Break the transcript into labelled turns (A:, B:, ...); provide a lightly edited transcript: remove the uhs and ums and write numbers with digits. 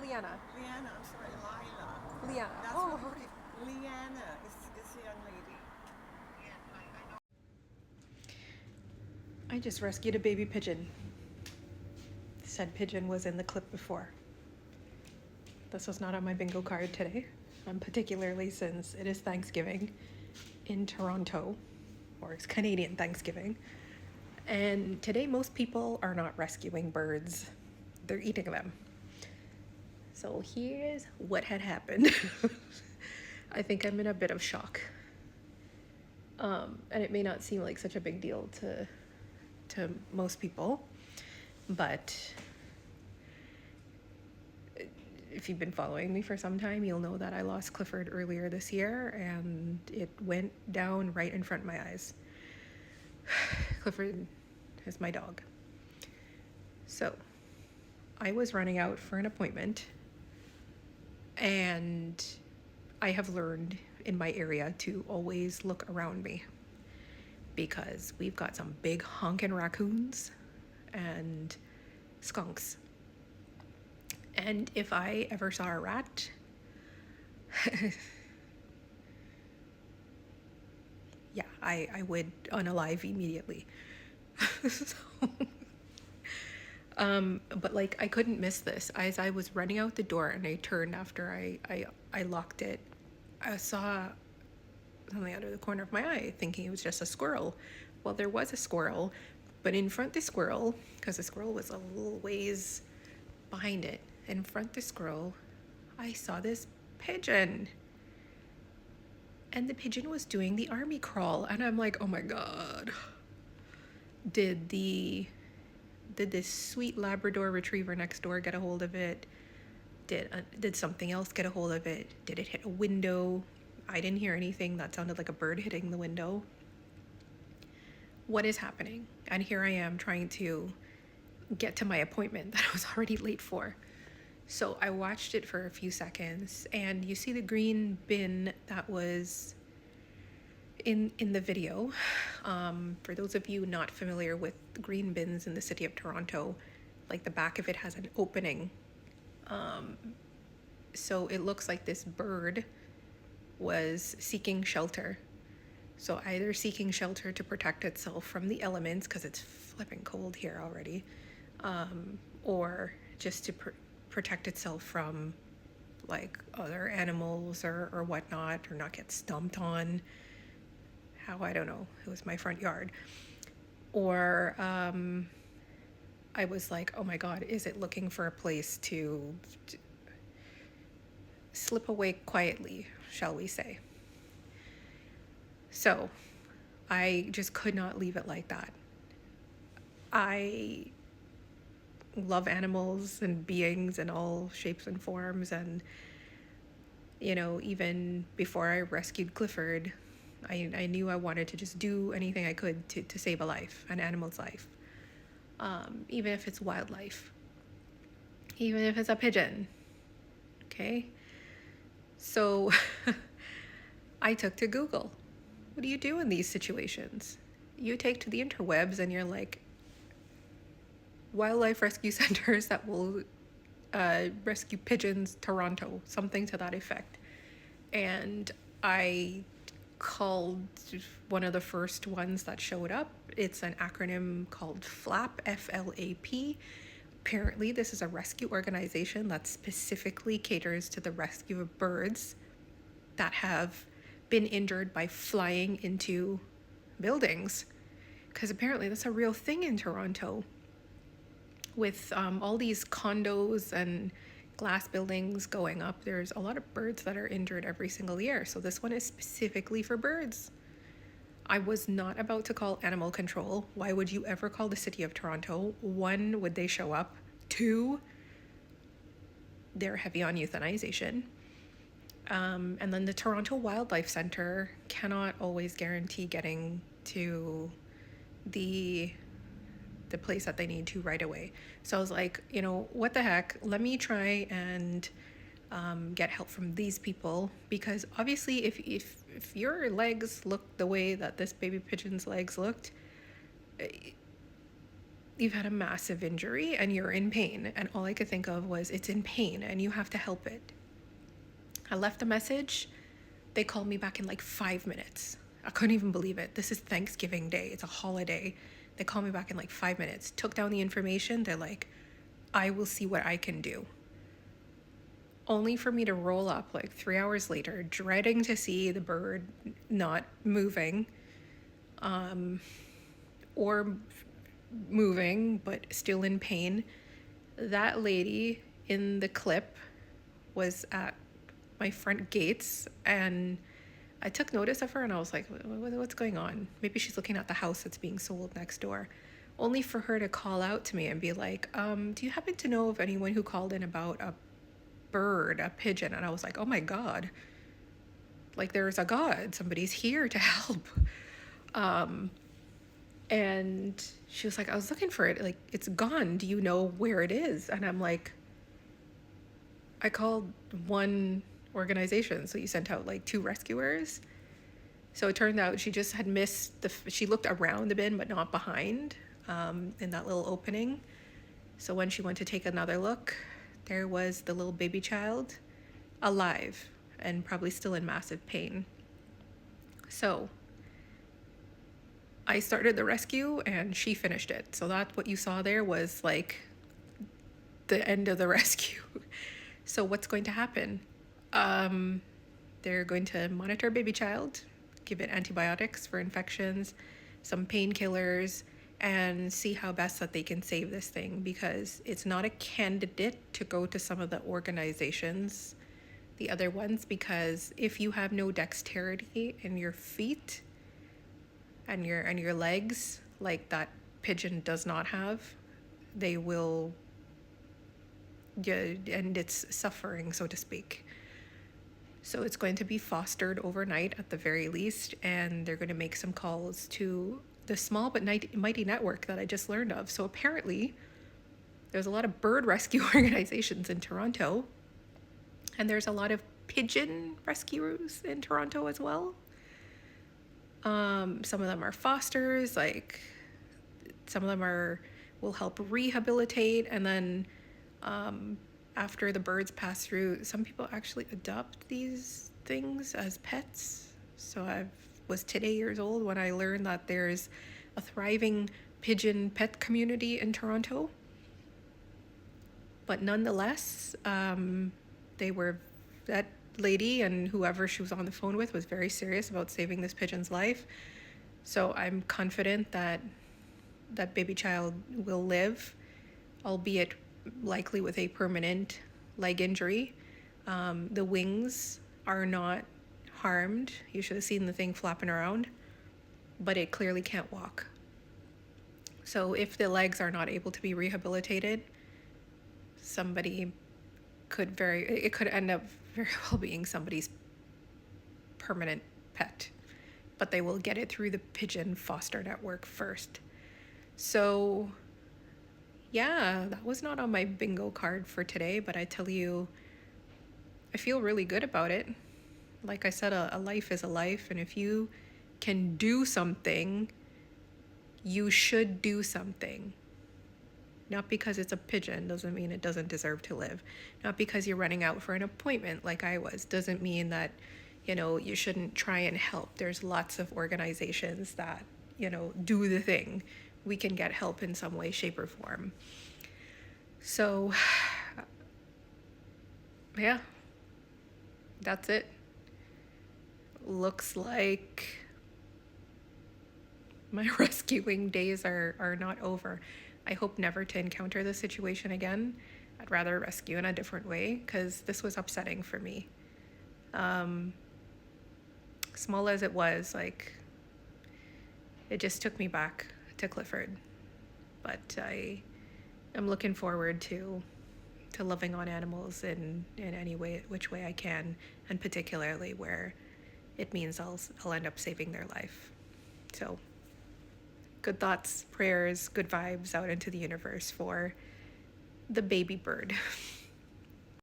A: Leanna?
B: Leanna, I'm sorry, Lila.
A: Leanna.
B: That's
A: Oh,
B: what
A: okay.
B: Leanna is the young lady.
A: I just rescued a baby pigeon. Said pigeon was in the clip before. This was not on my bingo card today, particularly since it is Thanksgiving in Toronto, or it's Canadian Thanksgiving. And today, most people are not rescuing birds, they're eating them. So here's what had happened. I think I'm in a bit of shock. And it may not seem like such a big deal to most people, but if you've been following me for some time, you'll know that I lost Clifford earlier this year, and it went down right in front of my eyes. Clifford is my dog. So I was running out for an appointment, and I have learned in my area to always look around me because we've got some big honking raccoons and skunks. And if I ever saw a rat, yeah, I would unalive immediately. So, but like I couldn't miss this. As I was running out the door and I turned after I locked it, I saw something out of the corner of my eye, thinking it was just a squirrel. Well, there was a squirrel, but in front of the squirrel, because the squirrel was a little ways behind it, in front of the squirrel, I saw this pigeon. And the pigeon was doing the army crawl, and I'm like, oh my god. Did this sweet Labrador retriever next door get a hold of it? Did something else get a hold of it? Did it hit a window? I didn't hear anything. That sounded like a bird hitting the window. What is happening? And here I am trying to get to my appointment that I was already late for. So I watched it for a few seconds, and you see the green bin that was in the video. For those of you not familiar with green bins in the city of Toronto, like the back of it has an opening. So it looks like this bird was seeking shelter. So either seeking shelter to protect itself from the elements, because it's flipping cold here already, or just to protect itself from like other animals or whatnot, or not get stomped on. How, I don't know. It was my front yard. Or I was like, oh my god, is it looking for a place to slip away quietly, shall we say? So I just could not leave it like that. I love animals and beings in all shapes and forms, and you know, even before I rescued Clifford, I knew I wanted to just do anything I could to save a life, an animal's life, even if it's wildlife, even if it's a pigeon. Okay, so I took to Google. What do you do in these situations? You take to the interwebs and you're like, wildlife rescue centers that will rescue pigeons, Toronto, something to that effect. And I called one of the first ones that showed up. It's an acronym called FLAP, FLAP. Apparently, this is a rescue organization that specifically caters to the rescue of birds that have been injured by flying into buildings. Because apparently, that's a real thing in Toronto. With all these condos and glass buildings going up, there's a lot of birds that are injured every single year. So this one is specifically for birds. I was not about to call animal control. Why would you ever call the city of Toronto? One, would they show up? Two, they're heavy on euthanization. And then the Toronto Wildlife Center cannot always guarantee getting to the place that they need to right away. So I was like, you know, what the heck? Let me try and get help from these people, because obviously if your legs look the way that this baby pigeon's legs looked, you've had a massive injury and you're in pain. And all I could think of was, it's in pain and you have to help it. I left a message. They called me back in like 5 minutes. I couldn't even believe it. This is Thanksgiving Day. It's a holiday. They called me back in like 5 minutes, took down the information. They're like, I will see what I can do. Only for me to roll up like 3 hours later, dreading to see the bird not moving, or moving, but still in pain. That lady in the clip was at my front gates, and I took notice of her and I was like, what's going on? Maybe she's looking at the house that's being sold next door. Only for her to call out to me and be like, do you happen to know of anyone who called in about a bird, a pigeon? And I was like, oh my God, like there's a God, somebody's here to help. And she was like, I was looking for it, like it's gone, do you know where it is? And I'm like, I called one organization, so you sent out like 2 rescuers. So it turned out she just had missed she looked around the bin but not behind, in that little opening. So when she went to take another look, there was the little baby child, alive and probably still in massive pain. So I started the rescue and she finished it. So that's what you saw there, was like the end of the rescue. So what's going to happen? They're going to monitor baby child, give it antibiotics for infections, some painkillers, and see how best that they can save this thing, because it's not a candidate to go to some of the organizations, the other ones, because if you have no dexterity in your feet and your legs, like that pigeon does not have, they will, yeah, and it's suffering, so to speak. So it's going to be fostered overnight at the very least, and they're going to make some calls to the small but mighty network that I just learned of. So apparently there's a lot of bird rescue organizations in Toronto, and there's a lot of pigeon rescuers in Toronto as well. Some of them are fosters, like some of them will help rehabilitate, and then after the birds pass through, some people actually adopt these things as pets. So I was today years old when I learned that there's a thriving pigeon pet community in Toronto. But nonetheless, that lady and whoever she was on the phone with was very serious about saving this pigeon's life. So I'm confident that that baby child will live, albeit likely with a permanent leg injury. The wings are not harmed. You should have seen the thing flapping around, but it clearly can't walk. So if the legs are not able to be rehabilitated, somebody it could end up very well being somebody's permanent pet, but they will get it through the pigeon foster network first. So yeah, that was not on my bingo card for today, but I tell you, I feel really good about it. Like I said, a life is a life, and if you can do something, you should do something. Not because it's a pigeon doesn't mean it doesn't deserve to live. Not because you're running out for an appointment like I was doesn't mean that, you shouldn't try and help. There's lots of organizations that, do the thing. We can get help in some way, shape, or form. So, yeah, that's it. Looks like my rescuing days are not over. I hope never to encounter this situation again. I'd rather rescue in a different way, because this was upsetting for me. Small as it was, like, it just took me back to Clifford. But I am looking forward to loving on animals in any way, which way I can, and particularly where it means I'll end up saving their life. So good thoughts, prayers, good vibes out into the universe for the baby bird.